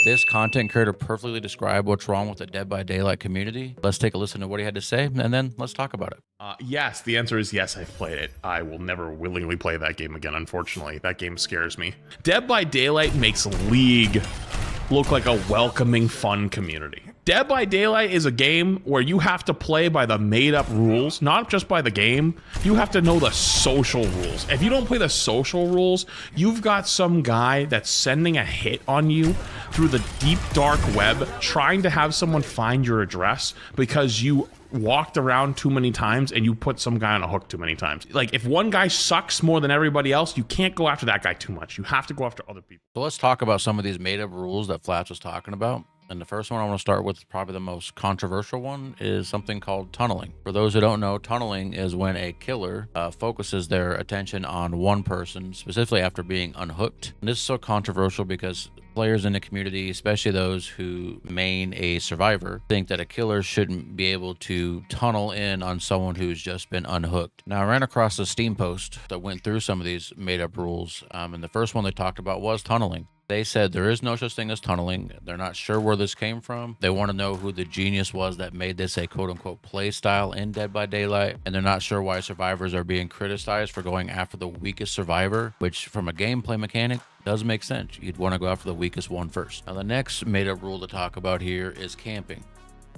this content creator perfectly described what's wrong with the Dead by Daylight community? Let's take a listen to what he had to say, and then let's talk about it. Yes, the answer is yes, I've played it. I will never willingly play that game again, unfortunately. That game scares me. Dead by Daylight makes League look like a welcoming, fun community. Dead by Daylight is a game where you have to play by the made-up rules, not just by the game. You have to know the social rules. If you don't play the social rules, you've got some guy that's sending a hit on you through the deep, dark web, trying to have someone find your address because you walked around too many times and you put some guy on a hook too many times. Like, if one guy sucks more than everybody else, you can't go after that guy too much. You have to go after other people. So let's talk about some of these made-up rules that Flats was talking about. And the first one I want to start with, probably the most controversial one, is something called tunneling. For those who don't know, tunneling is when a killer focuses their attention on one person, specifically after being unhooked. And this is so controversial because players in the community, especially those who main a survivor, think that a killer shouldn't be able to tunnel in on someone who's just been unhooked. Now, I ran across a Steam post that went through some of these made-up rules, and the first one they talked about was tunneling. They said there is no such thing as tunneling. They're not sure where this came from. They want to know who the genius was that made this a quote-unquote play style in Dead by Daylight, and they're not sure why survivors are being criticized for going after the weakest survivor, which from a gameplay mechanic does make sense. You'd want to go after the weakest one first. Now, the next made-up rule to talk about here is camping.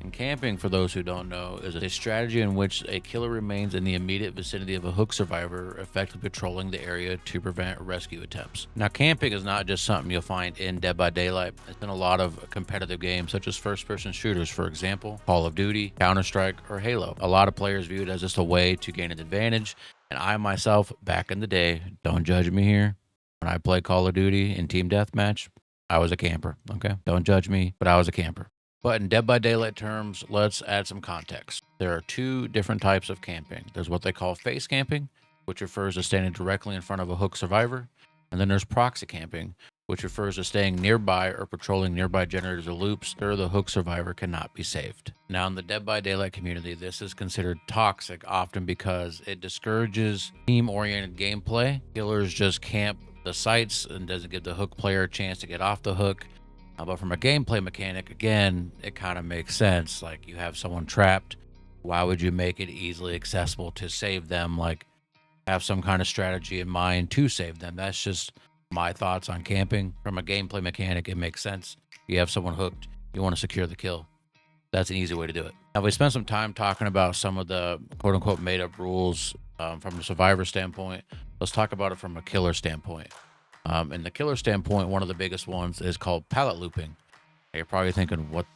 And camping, for those who don't know, is a strategy in which a killer remains in the immediate vicinity of a hook survivor, effectively patrolling the area to prevent rescue attempts. Now, camping is not just something you'll find in Dead by Daylight. It's in a lot of competitive games, such as first-person shooters, for example, Call of Duty, Counter-Strike, or Halo. A lot of players view it as just a way to gain an advantage, and I myself, back in the day, don't judge me here, when I played Call of Duty in Team Deathmatch, I was a camper, okay? Don't judge me, but I was a camper. But in Dead by Daylight terms, let's add some context. There are two different types of camping. There's what they call face camping, which refers to standing directly in front of a hook survivor. And then there's proxy camping, which refers to staying nearby or patrolling nearby generators or loops where the hook survivor cannot be saved. Now, in the Dead by Daylight community, this is considered toxic, often because it discourages team-oriented gameplay. Killers just camp the sites and doesn't give the hook player a chance to get off the hook. But from a gameplay mechanic, again, it kind of makes sense. Like, you have someone trapped. Why would you make it easily accessible to save them? Like, have some kind of strategy in mind to save them. That's just my thoughts on camping. From a gameplay mechanic, it makes sense. You have someone hooked. You want to secure the kill. That's an easy way to do it. Now, we spent some time talking about some of the quote-unquote made-up rules from a survivor standpoint. Let's talk about it from a killer standpoint. In the killer standpoint, one of the biggest ones is called pallet looping. You're probably thinking, what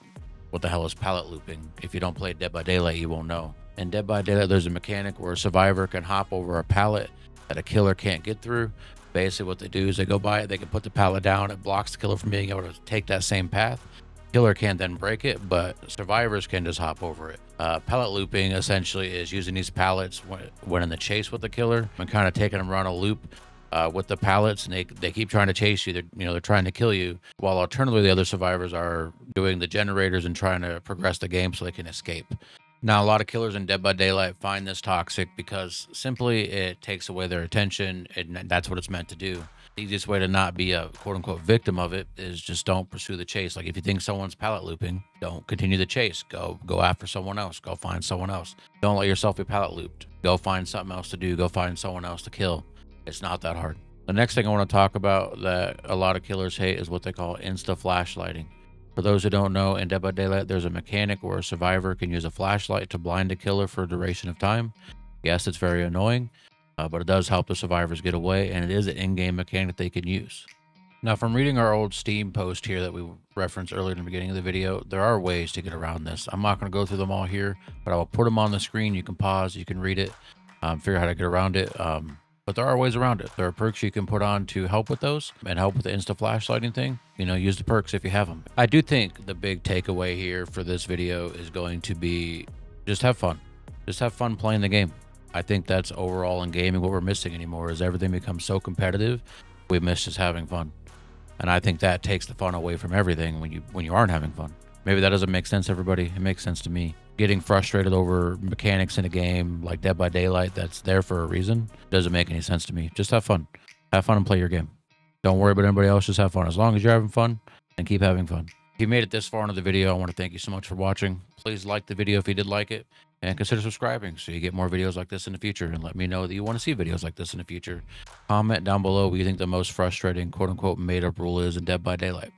the hell is pallet looping? If you don't play Dead by Daylight, you won't know. In Dead by Daylight, there's a mechanic where a survivor can hop over a pallet that a killer can't get through. Basically, what they do is they go by it, they can put the pallet down, it blocks the killer from being able to take that same path. Killer can't then break it, but survivors can just hop over it. Pallet looping essentially is using these pallets when in the chase with the killer and kind of taking them around a loop with the pallets, and they keep trying to chase you. They're trying to kill you, while alternatively the other survivors are doing the generators and trying to progress the game so they can escape. Now, a lot of killers in Dead by Daylight find this toxic because simply it takes away their attention, and that's what it's meant to do. The easiest way to not be a quote-unquote victim of it is just don't pursue the chase. Like, if you think someone's pallet looping, don't continue the chase. Go after someone else. Go find someone else. Don't let yourself be pallet looped. Go find something else to do. Go find someone else to kill. It's not that hard. The next thing I want to talk about that a lot of killers hate is what they call Insta-Flashlighting. For those who don't know, in Dead by Daylight, there's a mechanic where a survivor can use a flashlight to blind a killer for a duration of time. Yes, it's very annoying, but it does help the survivors get away, and it is an in-game mechanic they can use. Now, from reading our old Steam post here that we referenced earlier in the beginning of the video, there are ways to get around this. I'm not going to go through them all here, but I will put them on the screen. You can pause, you can read it, figure out how to get around it. But there are ways around it. There are perks you can put on to help with those and help with the Insta-Flashlighting thing. Use the perks if you have them. I do think the big takeaway here for this video is going to be just have fun. Just have fun playing the game. I think that's overall in gaming what we're missing anymore is everything becomes so competitive, we miss just having fun. And I think that takes the fun away from everything when you aren't having fun. Maybe that doesn't make sense to everybody. It makes sense to me. Getting frustrated over mechanics in a game like Dead by Daylight that's there for a reason doesn't make any sense to me. Just have fun. Have fun and play your game. Don't worry about anybody else. Just have fun. As long as you're having fun, and keep having fun. If you made it this far into the video, I want to thank you so much for watching. Please like the video if you did like it, and consider subscribing so you get more videos like this in the future, and let me know that you want to see videos like this in the future. Comment down below what you think the most frustrating quote-unquote made-up rule is in Dead by Daylight.